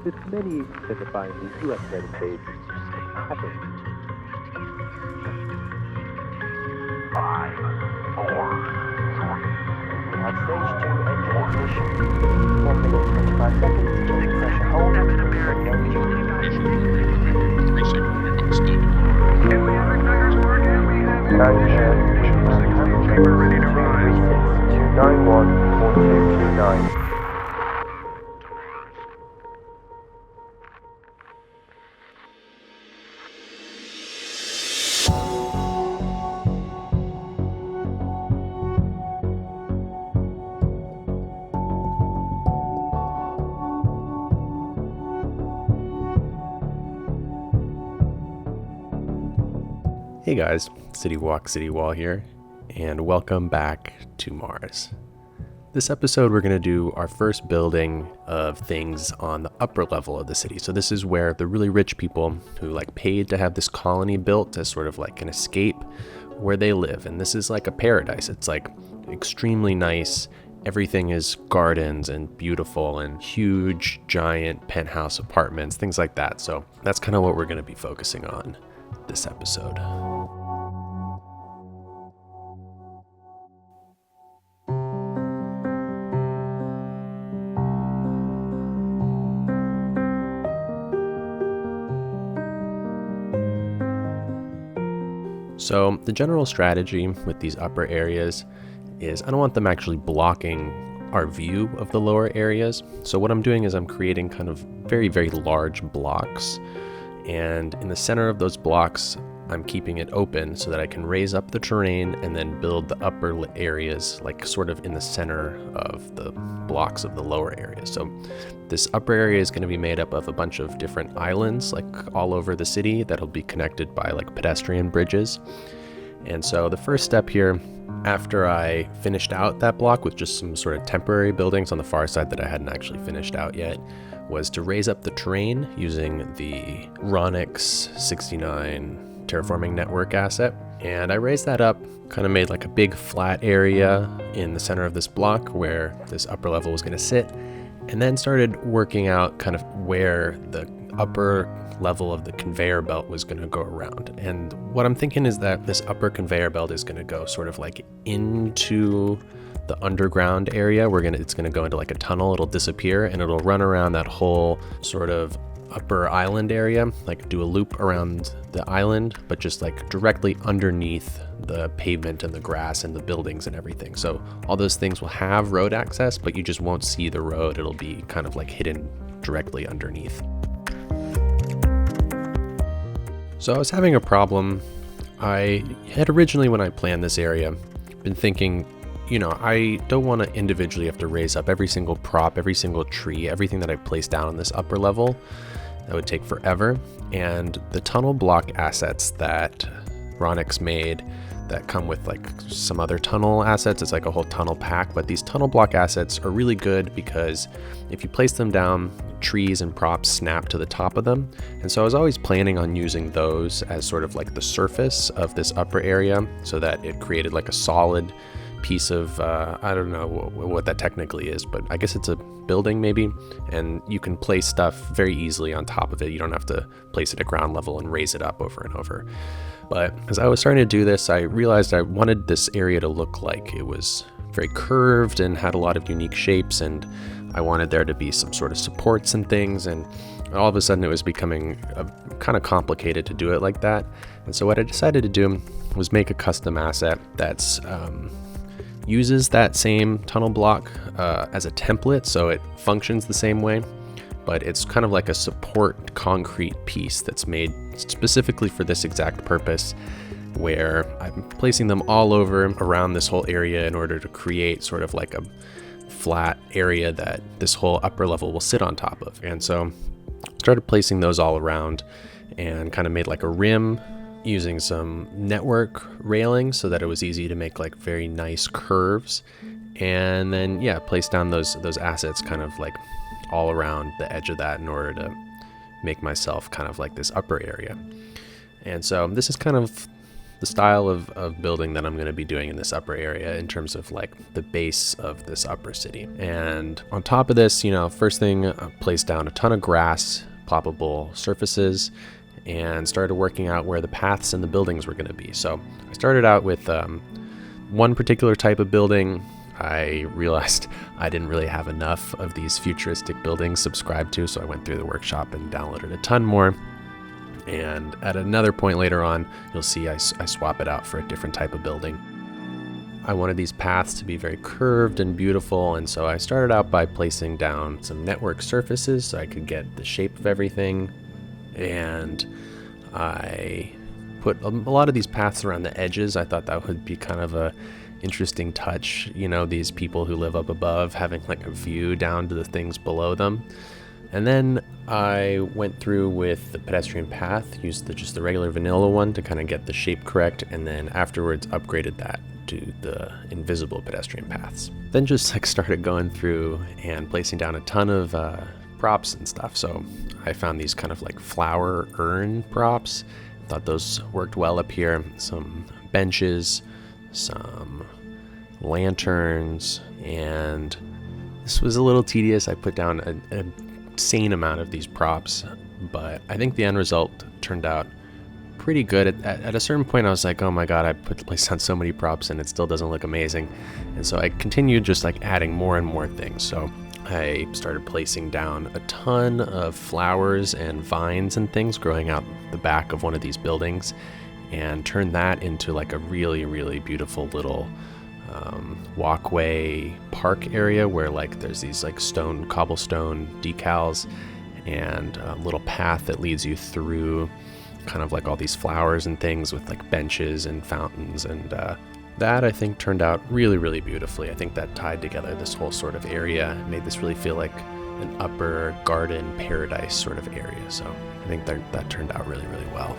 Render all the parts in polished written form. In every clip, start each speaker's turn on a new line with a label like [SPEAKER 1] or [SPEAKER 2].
[SPEAKER 1] with many signifying the U.S. United States. Happen.
[SPEAKER 2] 5, 4, 3.
[SPEAKER 3] We have stage 2 engine ignition. 1 minute 25 seconds. Change pressure hold. No
[SPEAKER 2] Can we have igniters work? And we have chamber ready to rise.
[SPEAKER 3] 291 4229.
[SPEAKER 4] Hey guys, City Walk, City Wall here, and welcome back to Mars. This episode we're going to do our first building of things on the upper level of the city. So this is where the really rich people who paid to have this colony built as sort of like an escape where they live. And this is like a paradise. It's extremely nice. Everything is gardens and beautiful and huge, giant penthouse apartments, things like that. So that's kind of what we're going to be focusing on this episode. So the general strategy with these upper areas is I don't want them actually blocking our view of the lower areas. So what I'm doing is I'm creating kind of very, very large blocks. And in the center of those blocks, I'm keeping it open so that I can raise up the terrain and then build the upper areas sort of in the center of the blocks of the lower areas. So this upper area is going to be made up of a bunch of different islands all over the city that'll be connected by pedestrian bridges. And so the first step here, after I finished out that block with just some sort of temporary buildings on the far side that I hadn't actually finished out yet, was to raise up the terrain using the Ronix 69 Terraforming Network asset. And I raised that up, kind of made a big flat area in the center of this block where this upper level was going to sit, and then started working out kind of where the upper level of the conveyor belt was going to go around. And what I'm thinking is that this upper conveyor belt is going to go sort of into the underground area. It's going to go into a tunnel. It'll disappear and it'll run around that whole sort of upper island area, do a loop around the island, but just directly underneath the pavement and the grass and the buildings and everything. So all those things will have road access, but you just won't see the road. It'll be kind of hidden directly underneath. So I was having a problem. I had originally, when I planned this area, been thinking, I don't want to individually have to raise up every single prop, every single tree, everything that I place down on this upper level. That would take forever. And the tunnel block assets that Ronix made that come with some other tunnel assets, it's a whole tunnel pack, but these tunnel block assets are really good because if you place them down, trees and props snap to the top of them. And so I was always planning on using those as sort of the surface of this upper area so that it created a solid piece of, I don't know what that technically is, but I guess it's a building maybe, and you can place stuff very easily on top of it. You don't have to place it at ground level and raise it up over and over. But as I was starting to do this, I realized I wanted this area to look like it was very curved and had a lot of unique shapes, and I wanted there to be some sort of supports and things, and all of a sudden it was becoming kind of complicated to do it like that. And so what I decided to do was make a custom asset that's uses that same tunnel block as a template, so it functions the same way, but it's kind of like a support concrete piece that's made specifically for this exact purpose, where I'm placing them all over around this whole area in order to create sort of a flat area that this whole upper level will sit on top of. And so I started placing those all around and kind of made a rim using some network railing so that it was easy to make very nice curves, and then place down those assets kind of all around the edge of that in order to make myself kind of this upper area. And so this is kind of the style of building that I'm going to be doing in this upper area in terms of like the base of this upper city. And on top of this, first thing, I placed down a ton of grass, ploppable surfaces, and started working out where the paths and the buildings were going to be. So I started out with one particular type of building. I realized I didn't really have enough of these futuristic buildings subscribed to, so I went through the workshop and downloaded a ton more. And at another point later on, you'll see I swap it out for a different type of building. I wanted these paths to be very curved and beautiful, and so I started out by placing down some network surfaces so I could get the shape of everything. And I put a lot of these paths around the edges. I thought that would be kind of a interesting touch, these people who live up above having like a view down to the things below them. And then I went through with the pedestrian path, used just the regular vanilla one to kind of get the shape correct, and then afterwards upgraded that to the invisible pedestrian paths. Then just like started going through and placing down a ton of props and stuff. So I found these kind of like flower urn props. Thought those worked well up here. Some benches, some lanterns, and this was a little tedious. I put down an insane amount of these props, but I think the end result turned out pretty good. At a certain point I was like, oh my god, I placed down so many props and it still doesn't look amazing. And so I continued just like adding more and more things. So I started placing down a ton of flowers and vines and things growing out the back of one of these buildings, and turned that into like a really, really beautiful little walkway park area where like there's these like cobblestone decals and a little path that leads you through kind of like all these flowers and things with like benches and fountains, and that I think turned out really, really beautifully. I think that tied together this whole sort of area, made this really feel like an upper garden paradise sort of area. So I think that turned out really, really well.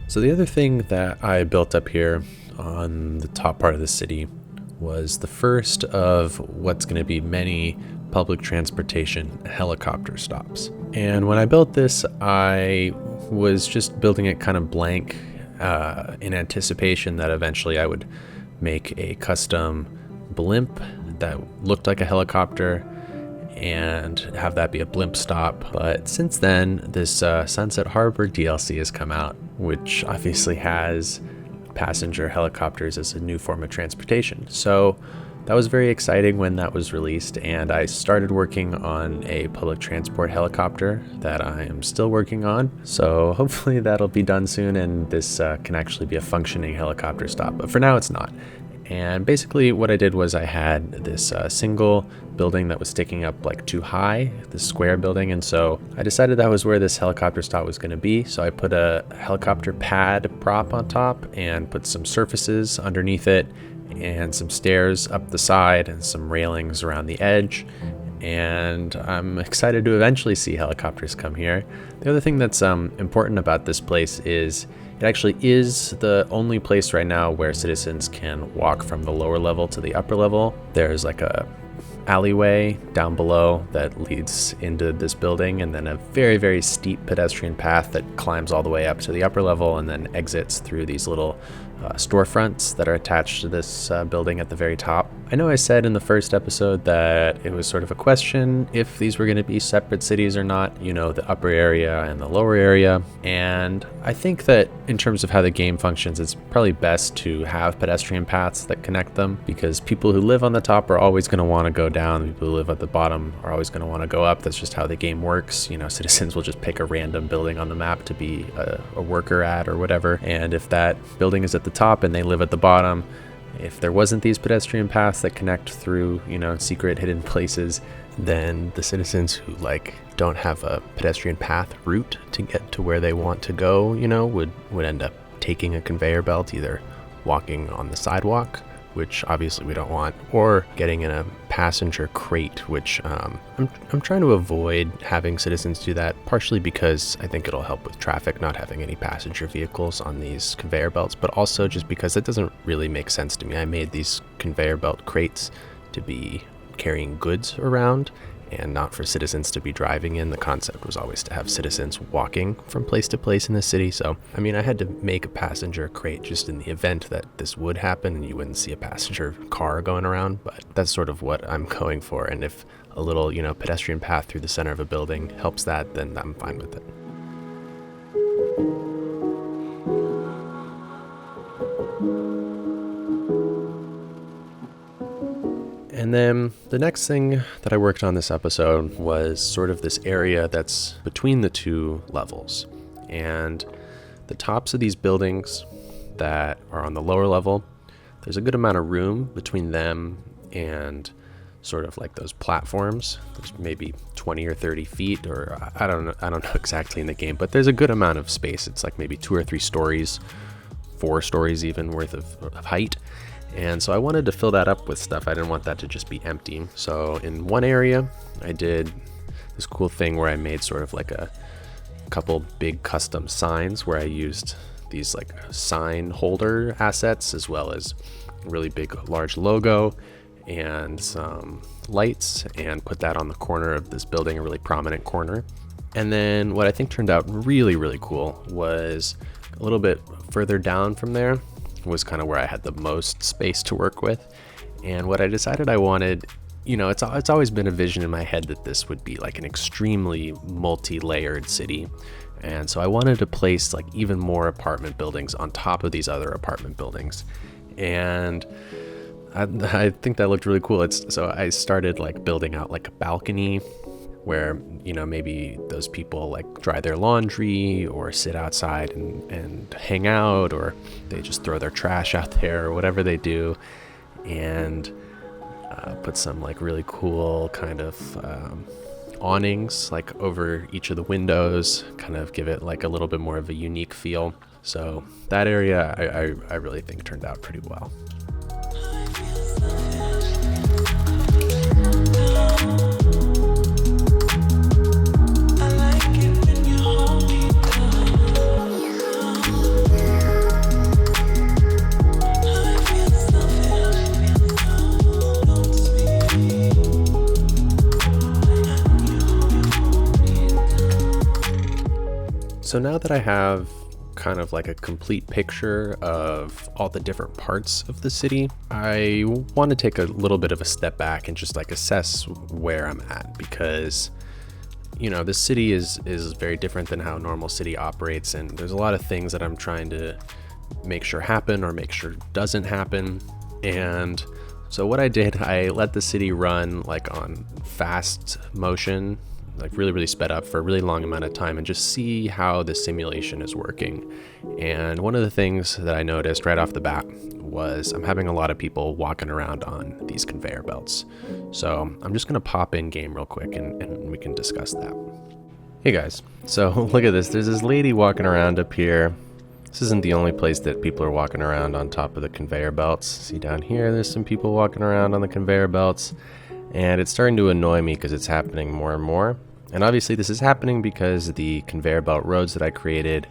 [SPEAKER 4] So the other thing that I built up here on the top part of the city was the first of what's going to be many public transportation helicopter stops. And when I built this, I was just building it kind of blank in anticipation that eventually I would make a custom blimp that looked like a helicopter and have that be a blimp stop. But since then, this Sunset Harbor DLC has come out, which obviously has passenger helicopters as a new form of transportation. So that was very exciting when that was released, and I started working on a public transport helicopter that I am still working on. So hopefully that'll be done soon and this can actually be a functioning helicopter stop. But for now, it's not. And basically what I did was I had this single building that was sticking up like too high, this square building, and so I decided that was where this helicopter stop was going to be. So I put a helicopter pad prop on top and put some surfaces underneath it and some stairs up the side and some railings around the edge. And I'm excited to eventually see helicopters come here. The other thing that's important about this place is it actually is the only place right now where citizens can walk from the lower level to the upper level. There's like a alleyway down below that leads into this building, and then a very, very steep pedestrian path that climbs all the way up to the upper level and then exits through these little storefronts that are attached to this building at the very top. I know I said in the first episode that it was sort of a question if these were going to be separate cities or not, the upper area and the lower area. And I think that in terms of how the game functions, it's probably best to have pedestrian paths that connect them, because people who live on the top are always going to want to go down. People who live at the bottom are always going to want to go up. That's just how the game works. Citizens will just pick a random building on the map to be a worker at or whatever. And if that building is at the top and they live at the bottom, if there wasn't these pedestrian paths that connect through, secret hidden places, then the citizens who don't have a pedestrian path route to get to where they want to go, would end up taking a conveyor belt, either walking on the sidewalk which obviously we don't want, or getting in a passenger crate, which I'm trying to avoid having citizens do that, partially because I think it'll help with traffic, not having any passenger vehicles on these conveyor belts, but also just because it doesn't really make sense to me. I made these conveyor belt crates to be carrying goods around and not for citizens to be driving in. The concept was always to have citizens walking from place to place in the city. So, I mean, I had to make a passenger crate just in the event that this would happen and you wouldn't see a passenger car going around, but that's sort of what I'm going for. And if a little, pedestrian path through the center of a building helps that, then I'm fine with it. And then the next thing that I worked on this episode was sort of this area that's between the two levels. And the tops of these buildings that are on the lower level, there's a good amount of room between them and sort of like those platforms. There's maybe 20 or 30 feet, or I don't know exactly in the game, but there's a good amount of space. It's like maybe 2 or 3 stories, 4 stories even worth of height. And so I wanted to fill that up with stuff. I didn't want that to just be empty. So in one area, I did this cool thing where I made sort of like a couple big custom signs where I used these like sign holder assets as well as a really big large logo and some lights, and put that on the corner of this building, a really prominent corner. And then what I think turned out really, really cool was a little bit further down from there was kind of where I had the most space to work with. And what I decided I wanted, it's always been a vision in my head that this would be like an extremely multi-layered city. And so I wanted to place like even more apartment buildings on top of these other apartment buildings. And I think that looked really cool. So I started like building out like a balcony where, maybe those people like dry their laundry or sit outside and hang out, or they just throw their trash out there or whatever they do, and put some like really cool kind of awnings like over each of the windows, kind of give it like a little bit more of a unique feel. So that area I really think turned out pretty well. So now that I have kind of like a complete picture of all the different parts of the city, I want to take a little bit of a step back and just like assess where I'm at, because this city is very different than how a normal city operates, and there's a lot of things that I'm trying to make sure happen or make sure doesn't happen. And so what I did, I let the city run like on fast motion, like really, really sped up for a really long amount of time, and just see how the simulation is working. And one of the things that I noticed right off the bat was I'm having a lot of people walking around on these conveyor belts. So I'm just gonna pop in game real quick and we can discuss that. Hey guys, so look at this. There's this lady walking around up here. This isn't the only place that people are walking around on top of the conveyor belts. See down here, there's some people walking around on the conveyor belts. And it's starting to annoy me because it's happening more and more. And obviously this is happening because the conveyor belt roads that I created,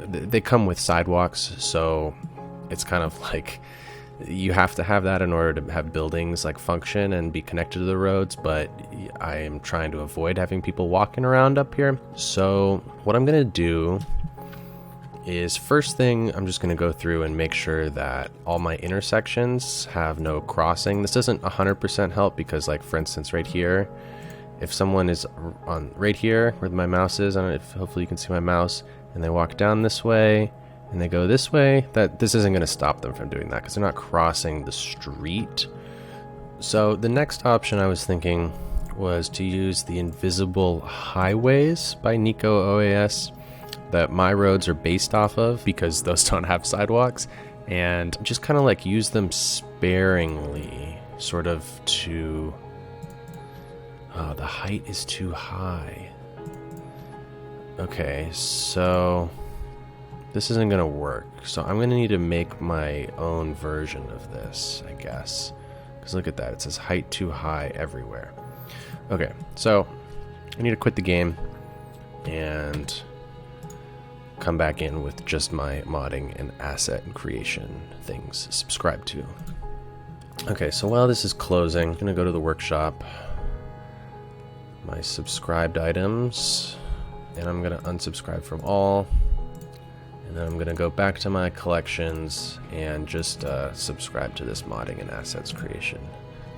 [SPEAKER 4] they come with sidewalks. So it's kind of like you have to have that in order to have buildings like function and be connected to the roads. But I am trying to avoid having people walking around up here. So what I'm going to do is, first thing, I'm just going to go through and make sure that all my intersections have no crossing. This doesn't 100% help because, like, for instance, right here, if someone is on right here where my mouse is, I don't know if hopefully you can see my mouse, and they walk down this way and they go this way, that this isn't going to stop them from doing that because they're not crossing the street. So the next option I was thinking was to use the Invisible Highways by Nico OAS that my roads are based off of, because those don't have sidewalks, and just kind of like use them sparingly, sort of to... Oh, the height is too high. Okay, so this isn't gonna work. So I'm gonna need to make my own version of this, I guess. Because look at that, it says height too high everywhere. Okay, so I need to quit the game and come back in with just my modding and asset and creation things subscribed to. Okay, so while this is closing, I'm gonna go to the workshop, my subscribed items, and I'm gonna unsubscribe from all, and then I'm gonna go back to my collections and just subscribe to this modding and assets creation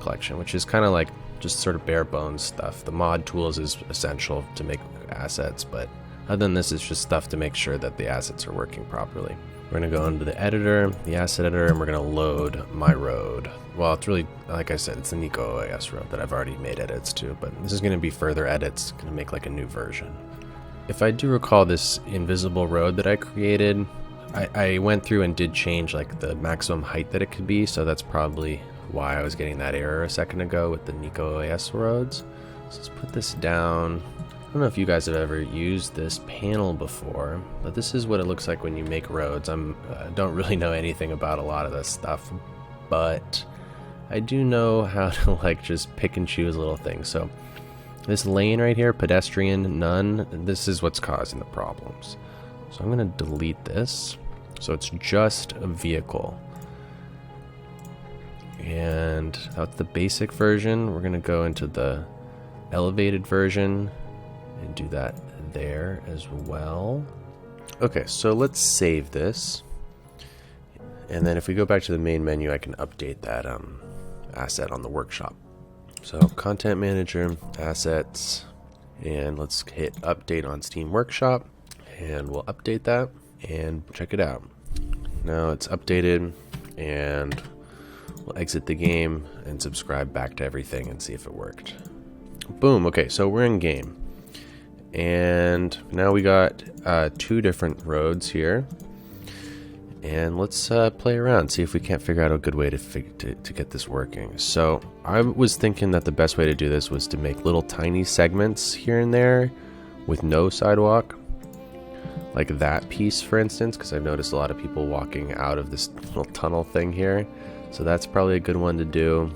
[SPEAKER 4] collection, which is kind of like just sort of bare bones stuff. The mod tools is essential to make assets, but other than this, it's just stuff to make sure that the assets are working properly. We're gonna go into the editor, the asset editor, and we're gonna load my road. Well, it's really, like I said, it's the Nico OAS road that I've already made edits to, but this is gonna be further edits, gonna make like a new version. If I do recall this invisible road that I created, I went through and did change like the maximum height that it could be, so that's probably why I was getting that error a second ago with the Nico OAS roads. So let's put this down. I don't know if you guys have ever used this panel before, but this is what it looks like when you make roads. I don't really know anything about a lot of this stuff, but I do know how to like just pick and choose little things. So this lane right here, pedestrian, none, this is what's causing the problems. So I'm going to delete this. So it's just a vehicle. And that's the basic version. We're going to go into the elevated version and do that there as well. Okay, so let's save this. And then if we go back to the main menu, I can update that asset on the workshop. So content manager, assets, and let's hit update on Steam Workshop, and we'll update that and check it out. Now it's updated, and we'll exit the game and subscribe back to everything and see if it worked. Boom. Okay, so we're in game. And now we got 2 different roads here, and let's play around, see if we can't figure out a good way to get this working. So I was thinking that the best way to do this was to make little tiny segments here and there with no sidewalk, like that piece for instance, because I've noticed a lot of people walking out of this little tunnel thing here, so that's probably a good one to do.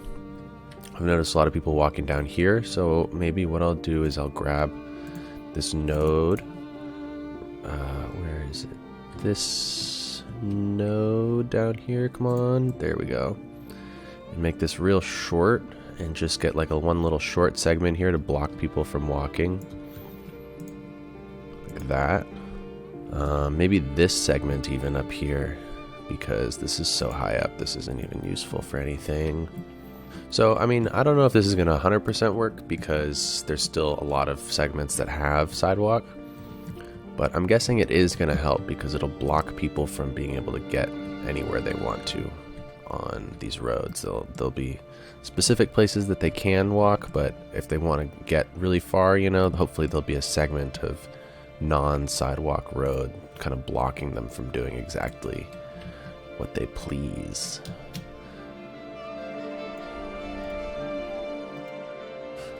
[SPEAKER 4] I've noticed a lot of people walking down here, so maybe what I'll do is I'll grab this node, where is it? This node down here, come on, there we go. And make this real short and just get like one little short segment here to block people from walking. Like that. Maybe this segment even up here, because this is so high up, this isn't even useful for anything. So, I mean, I don't know if this is going to 100% work because there's still a lot of segments that have sidewalk, but I'm guessing it is going to help because it'll block people from being able to get anywhere they want to on these roads. There'll be specific places that they can walk, but if they want to get really far, you know, hopefully there'll be a segment of non-sidewalk road kind of blocking them from doing exactly what they please.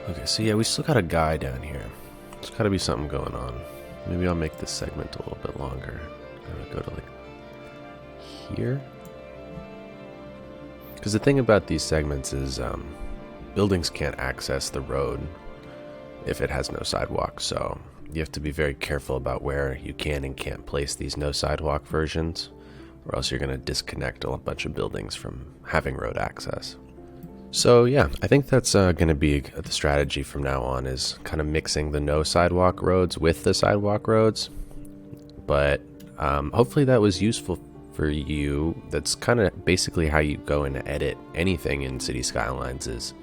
[SPEAKER 4] Okay, so yeah, we still got a guy down here. There's got to be something going on. Maybe I'll make this segment a little bit longer. I'm gonna go to like here. Because the thing about these segments is buildings can't access the road if it has no sidewalk, so you have to be very careful about where you can and can't place these no sidewalk versions, or else you're going to disconnect a bunch of buildings from having road access. So yeah, I think that's going to be the strategy from now on, is kind of mixing the no sidewalk roads with the sidewalk roads. But hopefully that was useful for you. That's kind of basically how you go and edit anything in Cities Skylines, is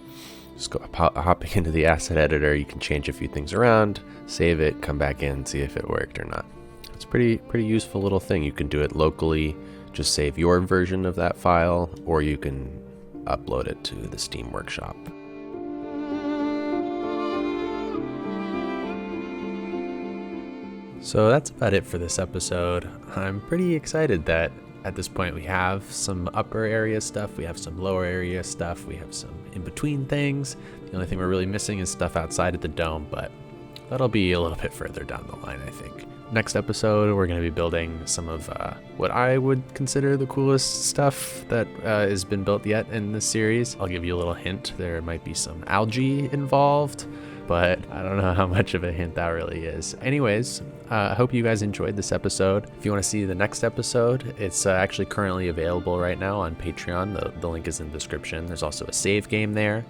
[SPEAKER 4] just hopping into the asset editor. You can change a few things around, save it, come back in, see if it worked or not. It's a pretty useful little thing. You can do it locally, just save your version of that file, or you can upload it to the Steam Workshop. So that's about it for this episode. I'm pretty excited that at this point we have some upper area stuff, we have some lower area stuff, we have some in-between things. The only thing we're really missing is stuff outside of the dome, but that'll be a little bit further down the line, I think. Next episode, we're going to be building some of what I would consider the coolest stuff that has been built yet in this series. I'll give you a little hint. There might be some algae involved, but I don't know how much of a hint that really is. Anyways, I hope you guys enjoyed this episode. If you want to see the next episode, it's actually currently available right now on Patreon. The link is in the description. There's also a save game there,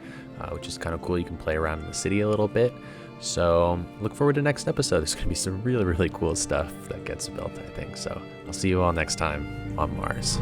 [SPEAKER 4] which is kind of cool. You can play around in the city a little bit. So look forward to next episode. There's going to be some really, really cool stuff that gets built, I think. So I'll see you all next time on Mars.